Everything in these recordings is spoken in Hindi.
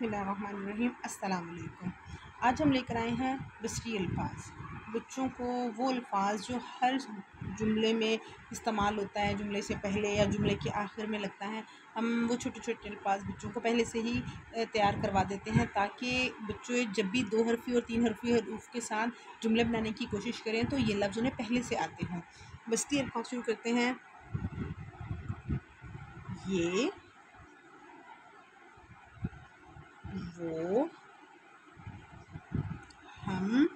बिस्मिल्लाहिर्रहमानिर्रहीम। अस्सलाम वालेकुम। आज हम लेकर आए हैं बस्ती अल्फाज। बच्चों को वो अल्फाज जो हर जुमले में इस्तेमाल होता है, जुमले से पहले या जुमले के आखिर में लगता है, हम वो छोटे छोटे अल्फाज बच्चों को पहले से ही तैयार करवा देते हैं ताकि बच्चे जब भी 2 हरफ़ी और 3 हरफ़ी हरूफ के साथ जुमले बनाने की कोशिश करें तो ये लफ्ज़ उन्हें पहले से आते हों। बस्ती अल्फाज शुरू करते हैं। ये, वो, हम,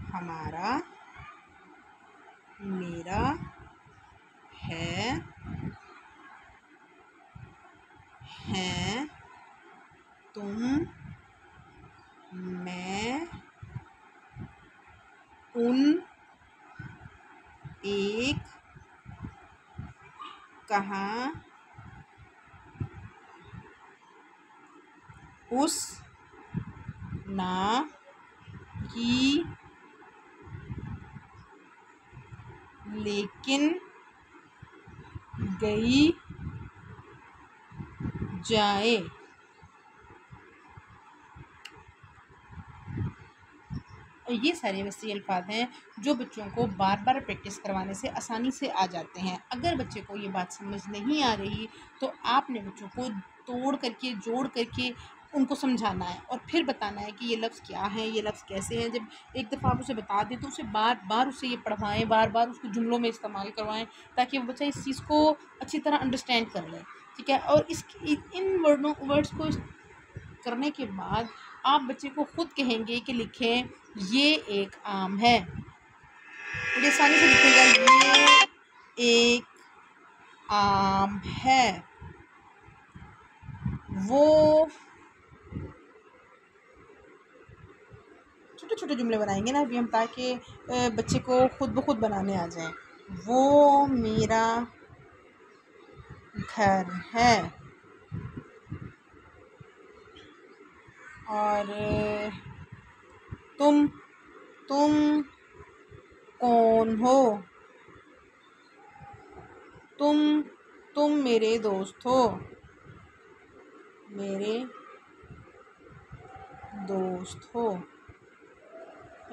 हमारा, मेरा, है, हैं, तुम, मैं, उन, एक, कहाँ, उस, ना, की, लेकिन, गई, जाए। ये सारे वैसे अल्फाज हैं जो बच्चों को बार बार प्रैक्टिस करवाने से आसानी से आ जाते हैं। अगर बच्चे को ये बात समझ नहीं आ रही तो आपने बच्चों को तोड़ करके जोड़ करके उनको समझाना है और फिर बताना है कि ये लफ्ज़ क्या है, ये लफ्ज़ कैसे हैं। जब एक दफ़ा आप उसे बता दें तो उसे बार बार उसे ये पढ़वाएं, बार बार उसको जुमलों में इस्तेमाल करवाएं ताकि वो बच्चा इस चीज़ को अच्छी तरह अंडरस्टैंड कर ले। ठीक है, और इन वर्ड्स को करने के बाद आप बच्चे को खुद कहेंगे कि लिखें ये एक आम है। बड़ी आसानी से लिखेगा ये एक आम है। वो, छोटे छोटे जुमले बनाएंगे ना अभी हम ताकि बच्चे को खुद ब खुद बनाने आ जाए। वो मेरा घर है। और तुम कौन हो? तुम मेरे दोस्त हो। मेरे दोस्त हो।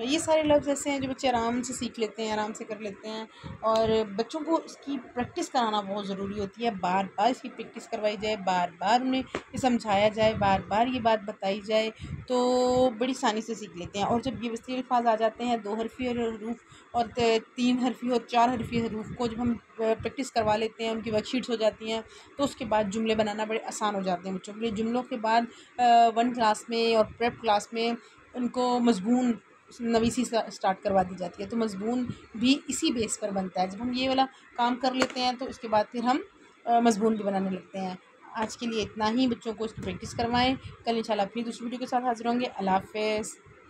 ये सारे लफ्ज़ ऐसे हैं जो बच्चे आराम से सीख लेते हैं, आराम से कर लेते हैं। और बच्चों को इसकी प्रैक्टिस कराना बहुत ज़रूरी होती है। बार बार इसकी प्रैक्टिस करवाई जाए, बार बार उन्हें ये समझाया जाए, बार बार ये बात बताई जाए तो बड़ी आसानी से सीख लेते हैं। और जब ये वसी अल्फाज आ जाते हैं 2 हरफ़ी हरूफ और 3 हरफ़ी और 4 हरफ़ी हरूफ को जब हम प्रैक्टिस करवा लेते हैं, उनकी वर्कशीट्स हो जाती हैं तो उसके बाद जुमले बनाना बड़े आसान हो जाते हैं बच्चों के लिए। जुमलों के बाद 1 क्लास में और प्रेप क्लास में उनको मज़मून नवीसी स्टार्ट करवा दी जाती है। तो मज़मून भी इसी बेस पर बनता है। जब हम ये वाला काम कर लेते हैं तो उसके बाद फिर हम मज़मून भी बनाने लगते हैं। आज के लिए इतना ही। बच्चों को इसकी प्रैक्टिस करवाएं। कल इंशाल्लाह फिर दूसरी वीडियो के साथ हाज़िर होंगे। अल्लाह हाफ़िज़।